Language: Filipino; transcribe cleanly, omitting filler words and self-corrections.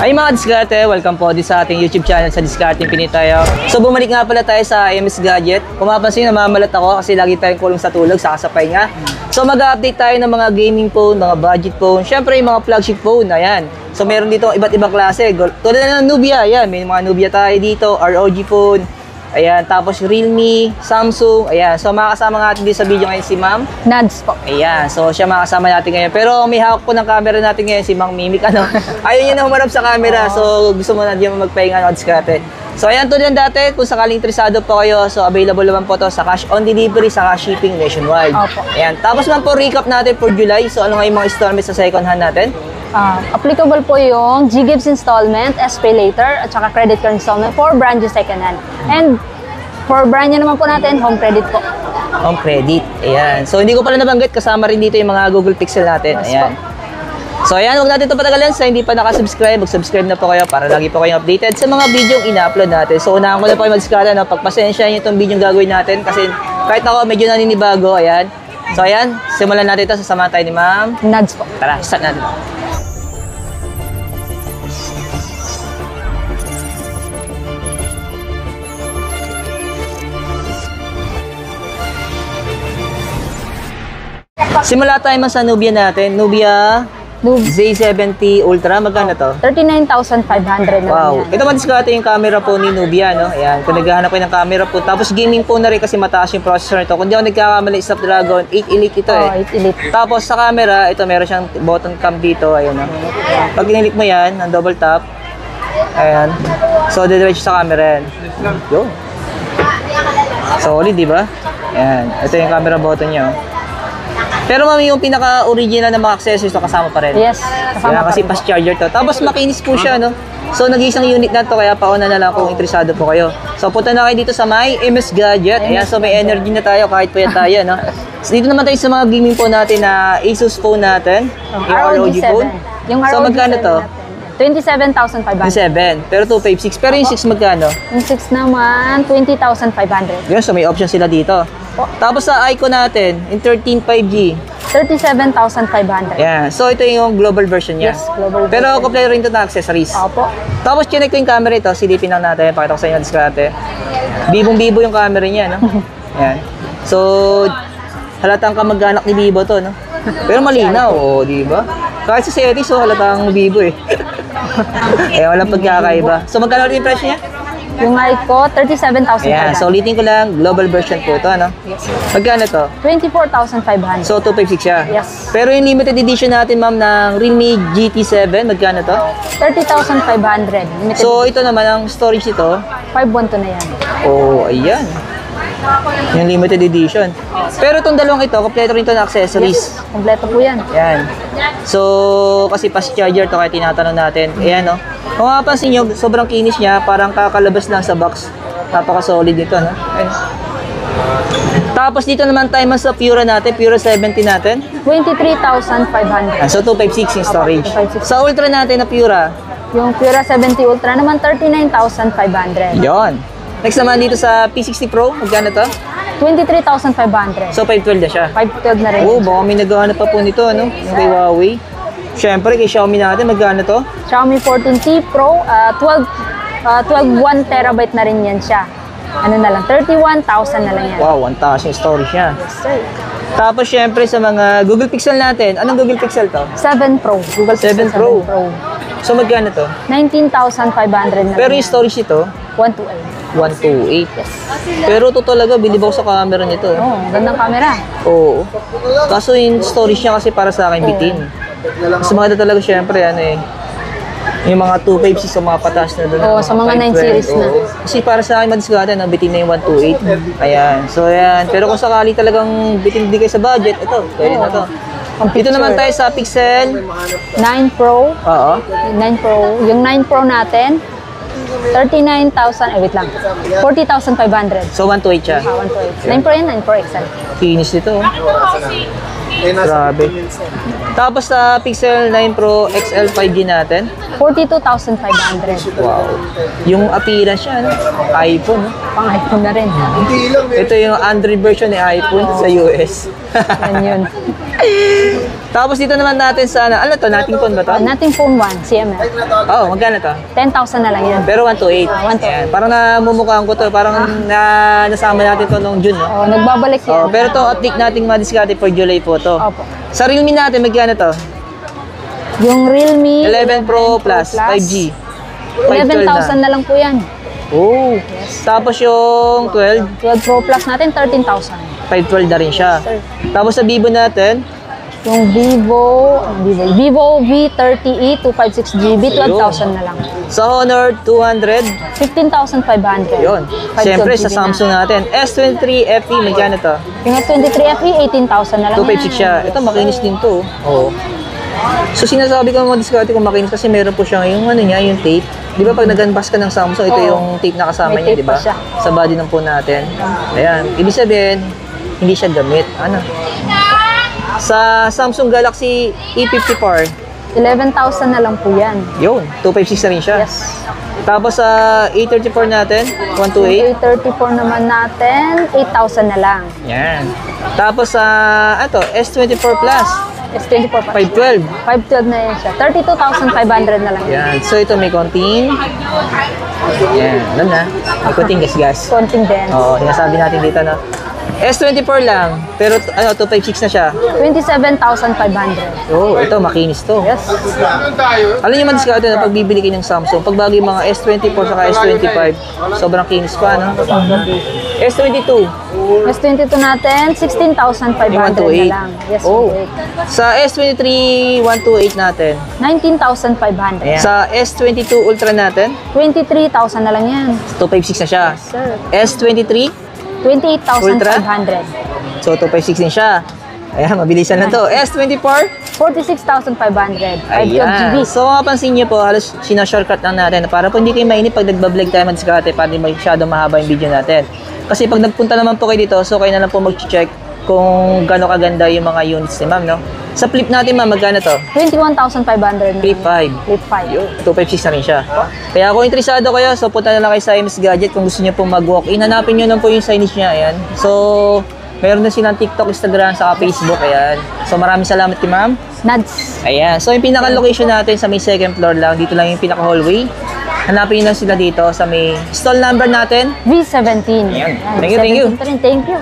Hi mga diskarte! Welcome po din sa ating YouTube channel sa Discarding Pinoy tayo. So bumalik nga pala tayo sa MS Gadget. Kung mapapansin, namamalat ako kasi lagi tayong kulong sa tulog, saka sa pahinga. So mag-update tayo ng mga gaming phone, mga budget phone, syempre yung mga flagship phone, ayan. So meron dito iba't ibang klase. Tulad na ng Nubia, ayan. May mga Nubia tayo dito, ROG phone. Ayan, tapos Realme, Samsung, ayan. So makakasama natin dito sa video ngayon si Ma'am Nads po. Ayan, so siya makakasama natin ngayon. Pero may hawak po ng camera natin ngayon si Mang Mimic. Ayaw niya na humarap sa camera. So gusto mo na diyan magpahinga ng diskarte. So ayan, tulad ng dati, kung sakaling interesado po kayo, so available naman po to sa cash on delivery, sa cash shipping nationwide. Opo. Ayan, tapos man po recap natin for July. So ano nga yung mga installments sa second hand natin? Applicable po yung G-Gibbs installment, SPay later, at saka credit card installment for brand new second hand. And for brand new naman po natin, home credit po. Home credit. Ayan. So hindi ko pala nabanggit, kasama rin dito yung mga Google Pixel natin. Ayan. So ayan, huwag natin ito patagalan. Sa hindi pa nakasubscribe, mag-subscribe na po kayo para lagi po kayong updated sa mga video yung ina-upload natin. So unahan ko na po kayo mag-discard, no? Pagpasensya nyo itong video yung gagawin natin kasi kahit ako medyo naninibago. Ayan. So ayan, simulan natin ito. Sasama tayo ni Ma'am Nads po. Tara, start natin. Simula tayo man sa Nubia natin. Nubia Z70 Ultra. Magkano to? 39,500 na. Wow. Ito madiskarte yung camera po ni Nubia, no? Ayan. Kung naghahanap kayo ng camera po. Tapos gaming po na rin kasi mataas yung processor nito. Kung di ako nagkakamali, Snapdragon 8 Elite ito eh. 8 Elite. Tapos sa camera, ito meron siyang button cam dito. Ayun, no? Pag kinilik mo yan, ang double tap. Ayan. So, didiretso sa camera yan. Yo. Solid, di ba? Ayan. Ito yung camera button niya. Pero mami, yung pinaka-original na mga accessories to kasama pa rin. Yes, kasama kasi fast charger to. Tapos makinis po siya, no? So nag-iisang unit na to, kaya pauna na lang kung interesado po kayo. So punta na kayo dito sa may MS Gadget. Ayan, so may energy na tayo kahit puyat tayo, no? So dito naman tayo sa mga gaming phone natin na Asus phone natin. Yung ROG phone. Yung so ROG magkano to? 27,500. 7. Pero 256. Pero yung 6 magkano? Yung 6 naman, 20,500. Yun, so may option sila dito. Tapos sa icon natin, yung 13 5G. 37,500. Yeah. So ito yung global version niya. Yes, global Pero version. kompleto rin ito ng accessories. Opo. Tapos chinek ko yung camera ito, silipin lang natin, pakita ko sa inyo diskarte. Bibong-bibo yung camera niya, no? Yan. So halatang kamag-anak ni Bibo to, no? Pero malinaw, oh, di ba? Kahit sa settings, so halatang Bibo eh. Kaya walang pagkakaiba. So magkano rin yung price niya? Yung Ico, 37,500. Ayan, so ulitin ko lang, global version po ito, ano? Yes. Magkano to? 24,500. So 256 siya? Yes. Pero yung limited edition natin, ma'am, ng Realme GT7, magkano to? 30,500. Limited. So ito naman, ang storage nito, 512 na yan. oh, ayan. Yung limited edition. Pero itong dalawang ito, kompleto rin ito na accessories. Yes, kompleto po yan. Ayan. So, kasi fast charger to kaya tinatanong natin. Ayan, no? Kung mapapansin nyo, sobrang kinis niya. Parang kakalabas lang sa box. Napaka-solid nito, no? Ayan. Tapos dito naman tayo sa Pura natin. Pura 70 natin. 23,500. So, 256 yung storage. 256. Sa Ultra natin na Pura. Yung Pura 70 Ultra naman, 39,500. Yon. Next naman dito sa P60 Pro. Magkano to? 23,500. So, 512 na siya. 512 na rin. Oh, baka may naghahanap pa po nito, no? Yung kay Huawei. Siyempre, kay Xiaomi natin, magkano to? Xiaomi 14T Pro, 12 1 terabyte na rin yan siya. Ano na lang, 31,000 na lang yan. Wow, 1,000 storage niya. Yes, sir. Tapos, siyempre, sa mga Google Pixel natin, anong Google Pixel to? 7 Pro. Google 7 Pixel Pro. 7 Pro. So, magkano to? 19,500 na Pero lang yung storage nito, 128. 128. Yes. Pero ito talaga, bilib ako sa camera nito. Oh, gandang camera. Oo. Kaso yung storage niya kasi para sa akin bitin. Mas maganda talaga, siyempre, ano eh. Yung mga 256 sa mga patas na doon. Oo, sa mga 9 series na. Oo. Kasi para sa akin, madiskarte na, bitin na yung 128. Ayan. So, ayan. Pero kung sakali talagang bitin di kayo sa budget, ito, pwede na to. Dito naman tayo sa Pixel 9 Pro. Oo. 9 Pro. Yung 9 Pro natin, 39,000, wait lang. 40,500. So 128 siya. 128. 9 Pro yan, 9 Pro XL. Kinis nito. Grabe. Tapos sa Pixel 9 Pro XL 5G natin. 42,500. Wow. Yung appearance siya, no? iPhone. No? Pang iPhone na rin. Ito yung Android version ni iPhone sa US. Yan yun. Tapos dito naman natin sa, ano to, nating phone ba to? Nating phone 1, CMF. Oh, magkano to? 10,000 na lang yan. Pero 128. 128. Ayan. Parang namumukhaan ko to. Parang nasama natin to noong June, no? Oh, nagbabalik Oh, yan. pero to, update nating madiskarte for July po to. Opo. Sa Realme natin, magkano to? Yung Realme 11 Pro Plus, 5G. 11,000 na lang po yan. Oh. Tapos yung 12, 12 Pro Plus natin, 13,000. 512 na rin siya. Sir. Tapos sa Vivo natin, Yung Vivo V30e 256GB, 12,000 na lang. sa Honor 200, 15,500. yun. 512 Siyempre sa GB Samsung natin, S23 FE, magkano to? Yung S23 FE, 18,000 na lang 256 siya. Ito, makinis din to. Oo. So sinasabi ko mga diskarte kung makinis kasi meron po siya yung ano niya, yung tape. Di ba pag nag-unbox ka ng Samsung, ito Oo. yung tape na kasama May niya, tape di ba? pa siya. Sa body ng phone natin. Ayan. Ibig sabihin, hindi siya gamit. Ano? Sa Samsung Galaxy E54, 11,000 na lang po yan. yun, 256 na rin siya. Yes. Tapos sa A34 natin, 128. A34 naman natin, 8,000 na lang. Yan. Tapos sa S24 Plus, S24 pa. 512. 512 na yan siya. 32,500 na lang. Yan. So ito may konting. Yan. Alam na. May konting gas-gas. Konting dents. Oo, sinasabi natin dito na. S24 lang, pero 256 na siya. 27,500. Oh, ito makinis to. Yes. Alam niyo man diskarte na pag bibili kayo ng Samsung, pag bagay mga S24 saka S25, sobrang kinis pa, no? S22, S22 natin, 16,500 na 128. lang. Yes, Oh. 128. Sa S23, 128 natin. 19,500. Sa S22 Ultra natin, 23,000 na lang yan. 256 na siya. Sir. S23, 28,500. so 256 din siya. Ayan, mabilisan na to. S24, 46,500. 512 ayan. GB. So, mapapansin niyo po, halos sinashortcut lang natin para po hindi kayo mainip pag nagbablog tayo mag-diskarte para hindi masyadong mahaba yung video natin. Kasi pag nagpunta naman po kayo dito, so kayo na lang po mag-check kung gaano kaganda yung mga units ni ma'am, no? Sa flip natin, ma'am, magkano to? 21,500 na. Flip 5. Flip 5. Yun, 256 na rin siya. Kaya kung interesado kayo, so punta na lang kayo sa MS Gadget kung gusto niyo po mag-walk-in. Hanapin niyo lang po yung signage niya, ayan. So, meron na silang TikTok, Instagram, saka Facebook, ayan. So, maraming salamat kay ma'am. Nuts. Ayan. So, yung pinaka-location natin sa may second floor lang. Dito lang yung pinaka-hallway. Hanapin nyo lang sila dito sa may stall number natin. V17. Ayan. Ayan, Thank you, thank you. V17 pa rin. Thank you.